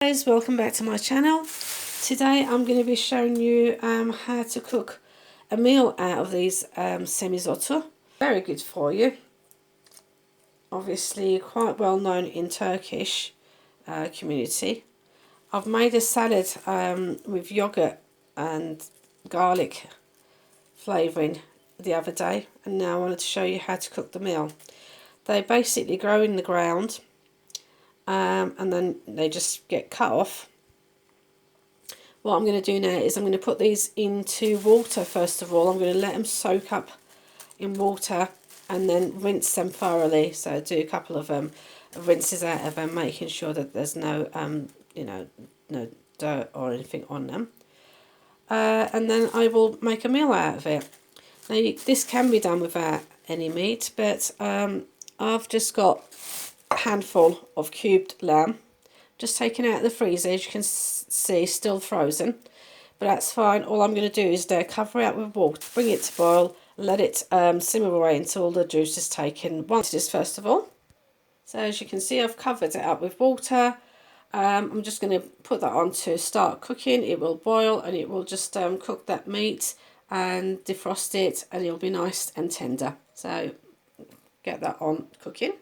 Guys, welcome back to my channel. Today I'm going to be showing you how to cook a meal out of these semizotu. Very good for you. Obviously quite well known in Turkish community. I've made a salad with yogurt and garlic flavouring the other day, and now I wanted to show you how to cook the meal. They basically grow in the ground and then they just get cut off. What I'm going to do now is I'm going to put these into water first of all. I'm going to let them soak up in water and then rinse them thoroughly. So do a couple of rinses out of them, making sure that there's no no dirt or anything on them. And then I will make a meal out of it. Now this can be done without any meat, but I've just got a handful of cubed lamb, just taken out of the freezer. As you can see, still frozen, but that's fine. All I'm going to do is cover it up with water, bring it to boil, let it simmer away until all the juice is taken. Once this first of all, so as you can see, I've covered it up with water. I'm just going to put that on to start cooking. It will boil and it will just cook that meat and defrost it, and it'll be nice and tender. So get that on cooking.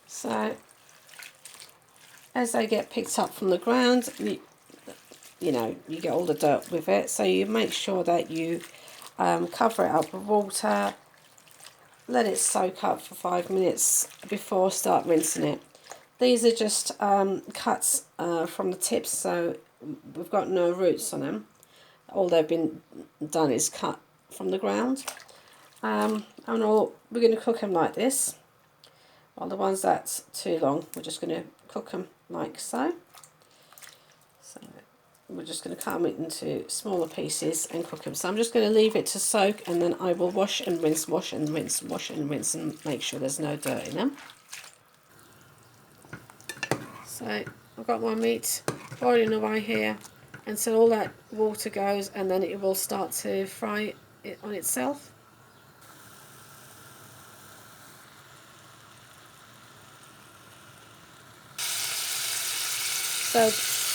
So as they get picked up from the ground, you know, you get all the dirt with it. So you make sure that you cover it up with water, let it soak up for 5 minutes before start rinsing it. These are just cuts from the tips, so we've got no roots on them. All they've been done is cut from the ground. And we're going to cook them like this. Well, the ones that's too long, we're just going to cook them like so. So we're just going to cut them into smaller pieces and cook them. So I'm just going to leave it to soak, and then I will wash and rinse, wash and rinse, wash and rinse, and make sure there's no dirt in them. So I've got my meat boiling away here until all that water goes, and then it will start to fry it on itself. So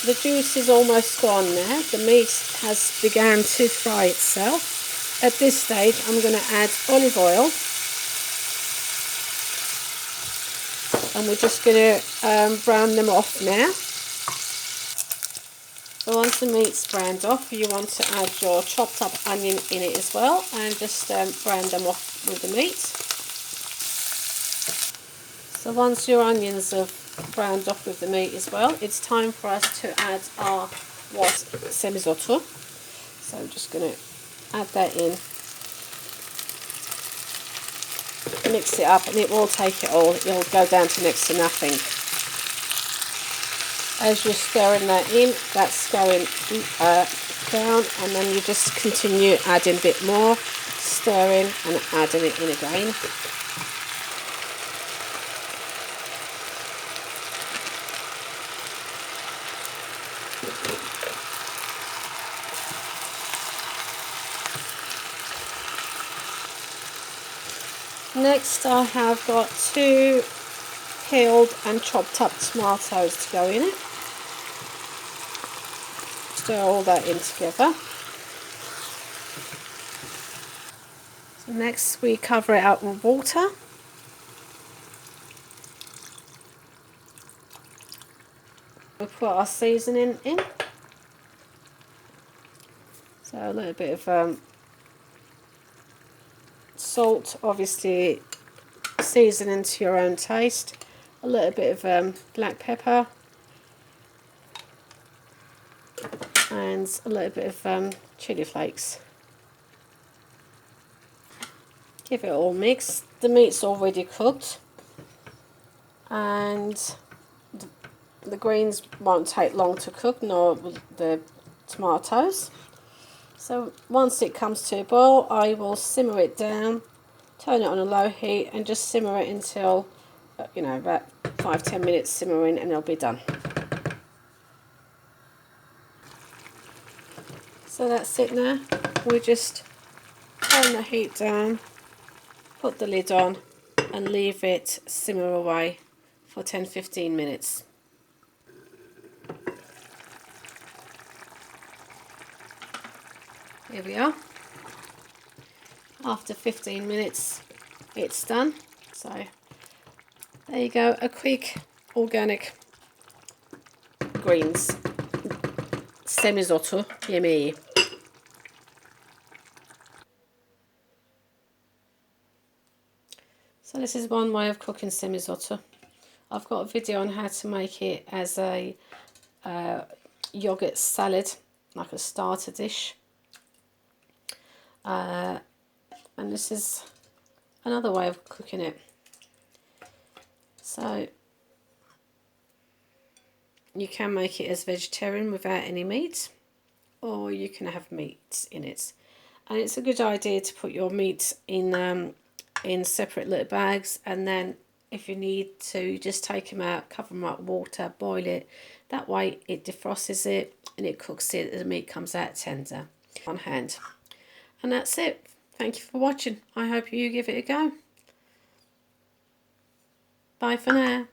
the juice is almost gone now. The meat has begun to fry itself. At this stage I'm going to add olive oil, and we're just going to brown them off now. So once the meat's browned off, you want to add your chopped up onion in it as well, and just brown them off with the meat. So once your onions have browned off with the meat as well, it's time for us to add our semizotu. So I'm just going to add that in, mix it up, and it will take it all. It'll go down to next to nothing. As you're stirring that in, that's going down, and then you just continue adding a bit more, stirring and adding it in again. Next I have got 2 peeled and chopped up tomatoes to go in it. Stir all that in together. So next we cover it up with water. We'll put our seasoning in. So a little bit of salt, obviously seasoning to your own taste. A little bit of black pepper, and a little bit of chili flakes. Give it all mixed. The meat's already cooked, and the greens won't take long to cook, nor the tomatoes. So once it comes to a boil, I will simmer it down, turn it on a low heat, and just simmer it until, you know, about 5-10 minutes simmering, and it'll be done. So that's it now. We just turn the heat down, put the lid on, and leave it simmer away for 10-15 minutes. Here we are. After 15 minutes it's done. So there you go, a quick organic greens semizotu yemeği. So this is one way of cooking semizotu. I've got a video on how to make it as a yogurt salad, like a starter dish. And this is another way of cooking it. So you can make it as vegetarian without any meat, or you can have meat in it. And it's a good idea to put your meat in separate little bags, and then if you need to, just take them out, cover them up with water, boil it. That way it defrosts it and it cooks it, the meat comes out tender on hand. And that's it. Thank you for watching. I hope you give it a go. Bye for now.